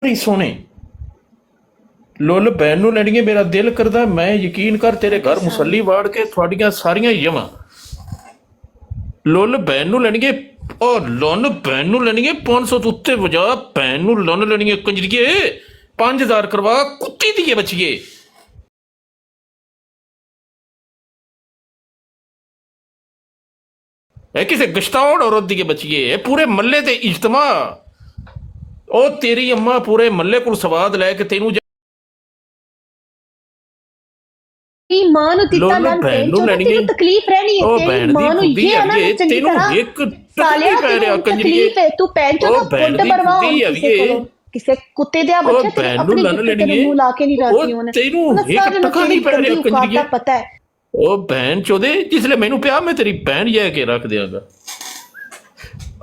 बड़ी सोने लुल बैन नूं लैणीए मेरा दिल करदा मैं यकीन कर तेरे घर मुसल्ली वाड़ के थोड़ियां सारियां जमा लुल बैन नूं लैणीए और लुन बैन नूं लैणीए 500 तो उत्ते वजा बैन नूं लुन लैणीए कंजरीए 5000 करवा कुत्ती दी बचिए किसी गश्तौड़ औरत दी बचिए पूरे मल्ले ते इज्तमा ओ तेरी अम्मा पूरे मल्ले को सवाद लैके तेनू तेरी मां नूं दित्ता लोल गल भैन पेन नूं चोदा लैणीए तेनू तकलीफ रहनी है ओ तेरी भैन मां दी नूं खुदी ये आना अड़िए चंगी तेनू तरह एक टक सालिया नहीं पै तेनू रहा कंजरीए तकलीफ है तू पेन ओ चोदा भैन कुंड दी भरवा खुदी हुण किसे अड़िए कोलों किसे कुत्ते दिया ओ बच्चा तेरे भैन नूं अपनी लन गिफ्ट तेनू लैणीए मुंह ला के नहीं ओ राजी होना तेनू उन्हें एक सारे नूं टका तेरी नहीं पै गंदी रहा औकात कंजरीए दा पता है ओ भैन चोदे जिसले मैनू प्या मैं तेरी भैन जै के रख दियांगा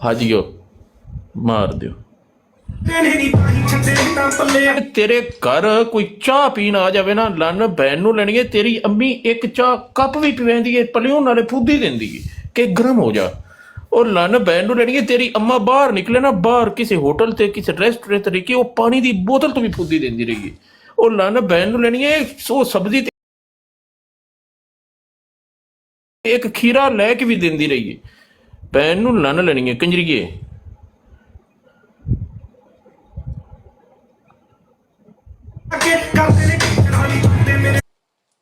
हाजियो मार दियो तेरे घर कोई चाह पीन आ जाए ना लन बैन नूं लैणीए तेरी अम्मी एक चाह कप भी पिवेंदी है पलियों नाले फूदी देंदी है कि गर्म हो जा और लन बैन नूं लैणीए तेरी अम्मा बाहर निकले ना बाहर किसी होटल ते किसी रेस्टोरेंट ते रही वो पानी दी बोतल तो भी फूदी देंदी रही और लन बैन नूं लैणीए सो सब्जी एक खीरा लैके भी देंदी रही है बैन नूं लन लैणीए कंजरीए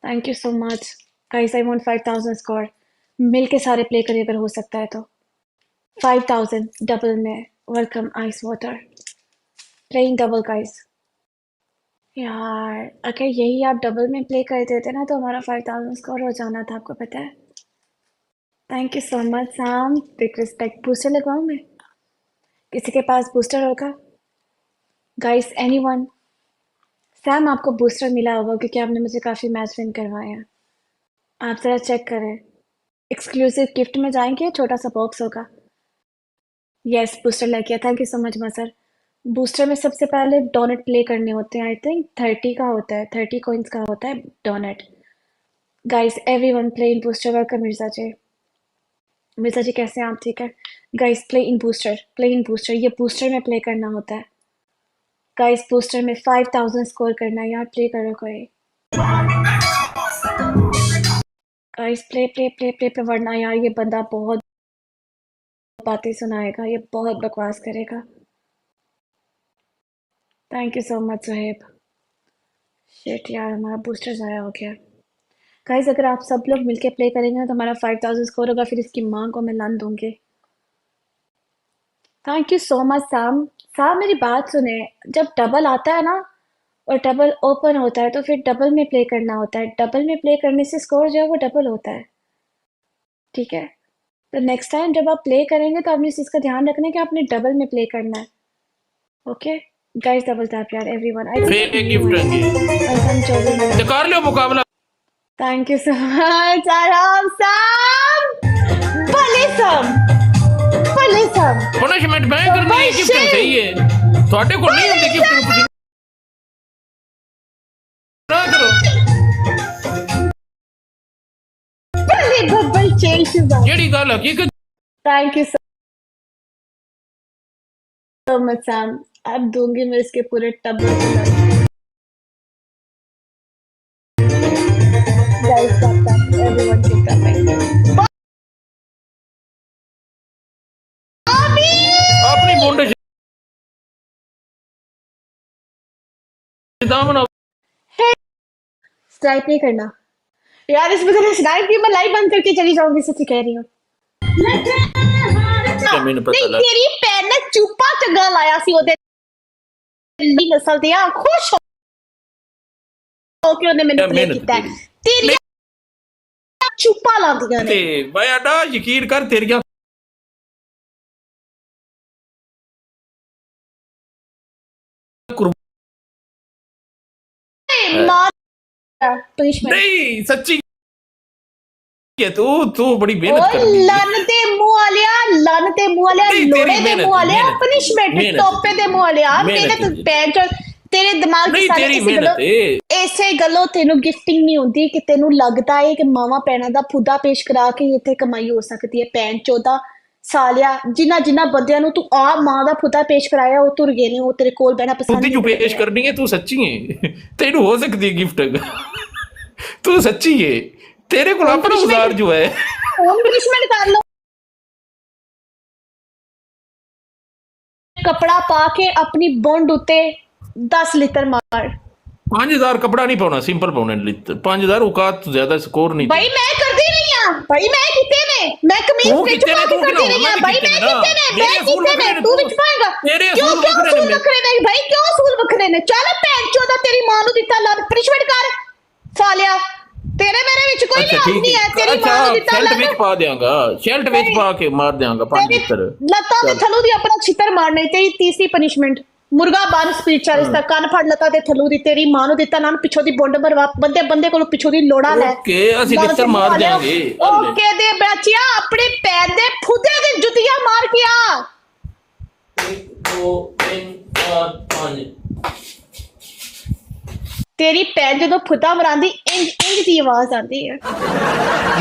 thank you so much guys I want 5000 score मिल के सारे प्ले करिए अगर हो सकता है तो 5000 डबल में welcome ice water playing double guys यार अगर यही आप डबल में प्ले कर देते ना तो हमारा 5000 स्कोर हो जाना था आपको पता है थैंक यू सो मच साम बिग रिस्पेक्ट बूस्टर लगवाऊं मैं किसी के पास बूस्टर होगा गाइस एनीवन सैम आपको बूस्टर मिला होगा क्योंकि आपने मुझे काफ़ी मैच विन करवाए हैं आप ज़रा चेक करें एक्सक्लूसिव गिफ्ट में जाएंगे छोटा सा बॉक्स होगा यस बूस्टर लग गया थैंक यू सो मच मसर बूस्टर में सबसे पहले डोनेट प्ले करने होते हैं आई थिंक 30 का होता है 30 कॉइन्स का होता है donate guys everyone play in booster welcome Mirza ji कैसे हैं आप ठीक है गाइस प्ले इन बूस्टर ये बूस्टर में प्ले करना होता है गाइस बूस्टर में 5000 स्कोर करना है यार प्ले करो कोई गाइस प्ले वरना यार ये बंदा बहुत बातें सुनाएगा ये बहुत बकवास करेगा thank you so much Suhaib shit यार हमारा बूस्टर ज़ाया हो गया गाइस अगर आप सब लोग मिलके प्ले करेंगे ना तो हमारा 5000 स्कोर होगा फिर इसकी माँ को मैं लन दूंगी थैंक यू सो मच साम साम मेरी बात सुने जब डबल आता है ना और डबल ओपन होता है तो फिर डबल में प्ले करना होता है डबल में प्ले करने से स्कोर जो है वो डबल होता है ठीक है तो नेक्स्ट टाइम जब आप प्ले करेंगे तो आपने इस चीज़ का ध्यान रखना है कि आपने डबल में प्ले करना है ओके गाइस डबल टैप यार एवरीवन आई फिर एक गिफ्ट देंगे तो कर लो मुकाबला थैंक यू सो मच आराम साम भले सम पनिशमेंट मैं करनी है गिफ्ट सही है ਤੁਹਾਡੇ ਕੋਲ ਨਹੀਂ ਹੁੰਦੀ गिफ्ट ਨੂੰ ਤੁਸੀਂ ਨਾ ਕਰੋ भले बबल चेंज ਜਿਹੜੀ ਗੱਲ ਹਕੀਕਤ thank you so much Sam अब दूंगी मैं इसके पूरे टब गाइस एवरीवन टिक अप ਆਪਣੀ ਮੁੰਡੇ दामन स्ट्राइक नहीं करना यार इस वजह से स्नाइप की मैं लाइव बंद करके चली जाऊंगी सच्ची कह रही हूँ ਮੈਨੂੰ ਪਤਾ नहीं ਲੱਗ तेरी भैन ने चुप्पा चंगा लाया सी ओदे नस्ल दिया खुश हो के ਉਹਨੇ ਮੈਨੂੰ प्ले ਕੀਤਾ तेरी चुप्पा लांदियां ਤੇ ने ਬਾਇਆ ਨਾ ਯਕੀਨ ਕਰ ਤੇਰੀਆਂ पनिशमेंट नहीं सच्ची है तू बड़ी मेहनत ओए कर लनते मुंह वालिया नहीं, लोड़े तेरी दे मेहनत, मुंह वालिया मेहनत, पनिशमेंट मेहनत, टोपे दे मुंह वालिया मेहनत मेहनत की। पैंट तेरे दिमाग नहीं सारे तेरी इसी मेहनत गल्लों है ਇਸੇ ਗੱਲੋਂ ਤੈਨੂੰ ਗਿਫਟਿੰਗ ਨਹੀਂ ਹੁੰਦੀ ਕਿ ਤੈਨੂੰ ਲੱਗਦਾ ਹੈ ਕਿ ਮਾਵਾ ਪੈਣਾ ਦਾ ਫੁੱਦਾ ਪੇਸ਼ ਕਰਾ ਕੇ ਇੱਥੇ ਕਮਾਈ ਹੋ ਸਕਦੀ ਹੈ ਪੈਣ ਚੋਦਾ ਸਾਲਿਆ ਜਿਨ੍ਹਾਂ ਜਿਨ੍ਹਾਂ ਬੰਦਿਆਂ ਨੂੰ ਤੂੰ ਆ ਮਾਂ ਦਾ ਪੁੱਤਾ ਪੇਸ਼ ਕਰਾਇਆ ਉਹ ਤੁਰ ਗਏ ਨੇ, ਉਹ ਤੇਰੇ ਕੋਲ ਬਹਿਣਾ ਪਸੰਦ ਉਹਦੀ ਜੋ ਨਹੀਂ ਪੇਸ਼ ਕਰਦੇ। ਕਰਨੀ ਹੈ ਤੂੰ ਸੱਚੀ ਹੈ, ਤੈਨੂੰ ਹੋ ਸਕਦੀ ਹੈ ਗਿਫਟ, ਤੂੰ ਸੱਚੀ ਹੈ, ਤੇਰੇ ਕੋਲ ਆਪਣਾ ਉਜ਼ਾਰ ਜੋ ਹੈ। ਹੋਮ ਪਨਿਸ਼ਮੈਂਟ ਕਰ ਲਓ, ਕਪੜਾ ਪਾ ਕੇ ਆਪਣੀ ਬੌਂਡ ਉੱਤੇ 10 ਲੀਟਰ ਮਾਰ। 5000 ਕਪੜਾ ਨਹੀਂ ਪਾਉਣਾ, ਸਿੰਪਲ ਪਾਉਣਾ, 5000 ਔਕਾਤ ਤੋਂ ਜ਼ਿਆਦਾ ਸਕੋਰ ਨਹੀਂ। ਭਾਈ ਮੈਂ ਕਰਦੀ ਨਹੀਂ ਆ, ਭਾਈ ਮੈਂ ਕੀਤੇ ਨੇ, ਮੈਂ ਕਮੀਜ਼ ਤੂੰ ਵਿੱਚ ਕੀਤੇ ਨੇ, ਪਾ ਕੇ ਤੂੰ ਕਰਦੀ ਨਹੀਂ ਆ, ਭਾਈ ਮੈਂ ਕੀਤੇ ਨੇ, ਮੈਂ ਕੀਤੇ ਨੇ, ਤੂੰ ਵਿੱਚ ਪਾਏਗਾ ਤੇਰੇ ਕਿਉਂ? ਅਸੂਲ ਕਿਉਂ ਵੱਖਰੇ ਅਸੂਲ ਨੇ। ਵੱਖਰੇ ਨੇ ਭਾਈ, ਕਿਉਂ ਅਸੂਲ ਵੱਖਰੇ ਨੇ? ਚੱਲ ਭੈਣ ਚੋਦਾ ਤੇਰੀ ਮਾਂ ਨੂੰ ਦਿੱਤਾ ਲੱਭ, ਪਨਿਸ਼ਮੈਂਟ ਕਰ ਸਾਲਿਆ, ਤੇਰੇ ਮੇਰੇ ਵਿੱਚ ਕੋਈ ਅੱਛਾ ਲਿਹਾਜ਼ ਠੀਕ ਨਹੀਂ ਹੈ, ਹੈ, ਤੇਰੀ ਮਾਂ ਨੂੰ ਦਿੱਤਾ ਸ਼ੈਲਟ ਲੱਭ, ਵਿੱਚ ਪਾ ਦਿਆਂਗਾ, ਸ਼ੈਲਟ ਵਿੱਚ ਪਾ ਕੇ ਮਾਰ ਦਿਆਂਗਾ 5 ਲੀਟਰ। ਲੱਤਾਂ ਦੇ ਥੱਲੋਂ ਦੀ ਆਪਣਾ ਛਿੱਤਰ ਮਾਰਨਾ ਈ ਤੇਰੀ ਤੀਸਰੀ ਪਨਿਸ਼ਮੈਂਟ। ਮੁਰਗਾ ਬਨ ਸਪੀਡ ਚਾਲੀਸ ਦਾ ਕੰਨ ਫੜ ਲੱਤਾਂ ਦੇ ਥੱਲੋਂ ਦੀ, ਤੇਰੀ ਮਾਂ ਨੂੰ ਦਿੱਤਾ ਨਾ ਪਿੱਛੋਂ ਦੀ ਬੁੰਡ ਮਰਵਾ, ਬੰਦੇ ਬੰਦੇ ਕੋਲੋਂ ਪਿੱਛੋਂ ਦੀ ਲੋੜਾ ਲੈ। ਓਕੇ ਅਸੀਂ ਲਿੱਤਰ ਮਾਰ ਦਿਆਂਗੇ। ਓਕੇ ਦੇ ਬੱਚਿਆ ਆਪਣੇ ਪੈਰ ਦੇ ਫੁੱਦੇ ਦੀ ਜੁੱਤੀਆਂ ਮਾਰ ਕੇ ਆ। 1 2 3 4 5 ਤੇਰੀ ਪੈਰ ਜਦੋਂ ਫੁੱਦਾ ਮਰਾਂਦੀ ਇੰਜ ਇੰਜ ਦੀ ਆਵਾਜ਼ ਆਉਂਦੀ ਹੈ।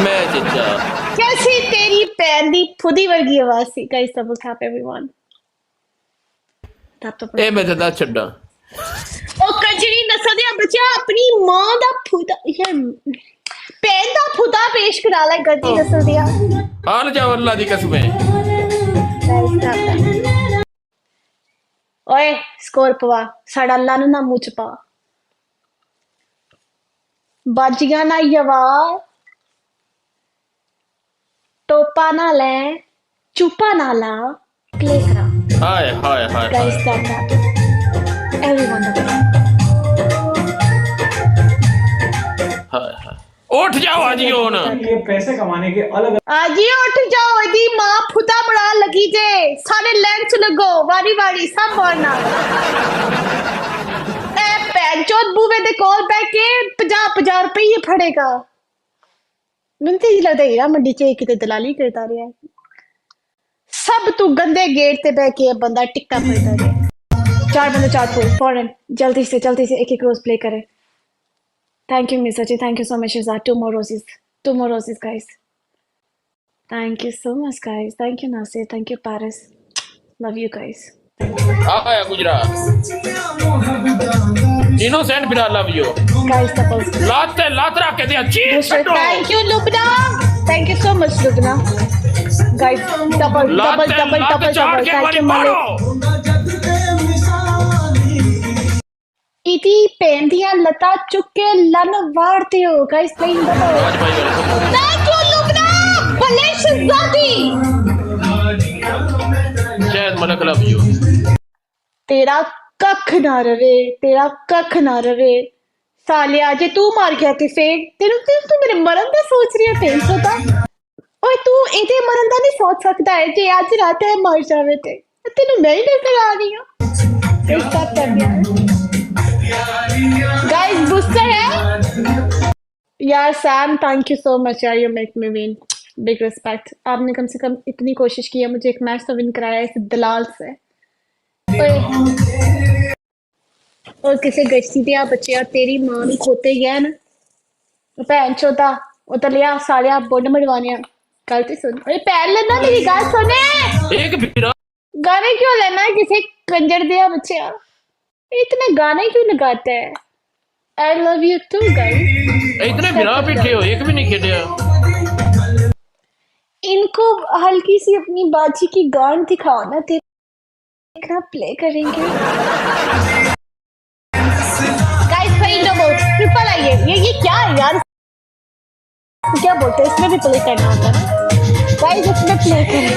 ਮੈਂ ਚੱਚਾ ਕੈਸੀ ਤੇਰੀ ਪੈਰ ਦੀ ਫੁੱਦੀ ਵਰਗੀ ਆਵਾਜ਼ ਸੀ। Guys double tap everyone. Tap tap. ਇਹ ਮੈਂ ਤਾਂ ਦੱਸ ਛੱਡਾਂ। ਉਹ ਕੰਜਰੀ ਨਸਲ ਦੇ ਬੱਚਾ ਆਪਣੀ ਮਾਂ ਦਾ ਫੁੱਦਾ ਇਹ ਪੈਰ ਦਾ ਫੁੱਦਾ ਪੇਸ਼ ਕਰਾ ਲੈ ਗੱਦੀ ਨਸਲ ਦਿਆ। ਹਾਲ ਜਾ ਅੱਲਾ ਦੀ ਕਸਮ ਹੈ। ਓਏ ਸਕੋਰ ਪਵਾ ਸਾਡਾ ਅੱਲਾ ਨੂੰ ਨਾ ਮੂੰਹ ਚ ਪਾ। ਬਾਜੀਆਂ ਨਾ ਯਵਾ ਟੋਪਾ ਨਾ ਲੈ ਚੁੱਪਾ ਨਾ ਲਾ प्ले करा। हाय हाय हाय Guys, that everyone the हाय हाय उठ जाओ आज ਹੁਣ ये पैसे कमाने के अलग आजी उठ जाओ ਇਹਦੀ ਮਾਂ ਫੁੱਦਾ ਬੜਾ ਲੱਗੀ ਜੇ ਸਾਰੇ ਲੈਣ ਚ ਲੱਗੋ ਵਾਰੀ ਵਾਰੀ ਸਭ ਬੋਲਣਾ ਇਹ ਪੈਂਚੋਦ ਬੂਵੇ ਦੇ ਕੋਲ ਬੈ ਕੇ 50 ਰੁਪਏ ਫੜੇਗਾ ਮੈਨੂੰ ਤੇ ਲੱਗਦਾ ਹੀਰਾ ਮੰਡੀ ਚ ਕਿਤੇ ਦਲਾਲੀ ਕਰਦਾ ਰਿਹਾ सब तू गंदे गेट पे बह के बंदा टिक्का पड़ता है 4 बंदे 4 फुल फॉरन जल्दी से एक एक रोज प्ले करे। थैंक यू मिस अजी, thank you so much Shazad, 2 more roses guys, thank you so much guys, thank you Nasir, thank you Paris, love you guys, आया गुजरात इनोसेंट बिना लव यू guys doubles लात रख के दे अच्छी thank you Lubna, thank you so much Lubna guys, double thank you Malik। इति pen दिया लता चुक के लन वाड़ते हो guys playing double. Thank you Lubna भले शहजादी शायद मलक लव यू तेरा कख ना रवे सालिया जे तू मार गया ते फिर तू मेरे मरन दा सोच रही है पेन सोता ओए तू इते मरन दा नहीं सोच सकता है जे आज रात है मर जावे ते तेनू मैं ही नजर आ रही हूं इसका कर दिया गाइस बूस्टर है यार Sam thank you so much यार you make me win big respect आपने कम से कम इतनी कोशिश की है मुझे एक मैच तो विन कराया इस दलाल से और किसे गश्ती दिया बच्चे तेरी मां नु खोते गया ना भैन चोदा ओ तो लिया सारे बुंड मड़वाने गलती सुन अरे पैर लेना मेरी गल सुने एक बिरा गाने क्यों लेना किसे कंजर दिया बच्चे इतने गाने क्यों लगाते हैं I love you too guys इतने बिरा बैठे हो एक भी नहीं खेलिया इनको हल्की सी अपनी बाजी की गान दिखाओ ना देखना प्ले करेंगे गाइस भाई डबल ट्रिपल आइए ये क्या है यार क्या बोलते हैं इसमें भी प्ले करना होता है गाइस इसमें प्ले करें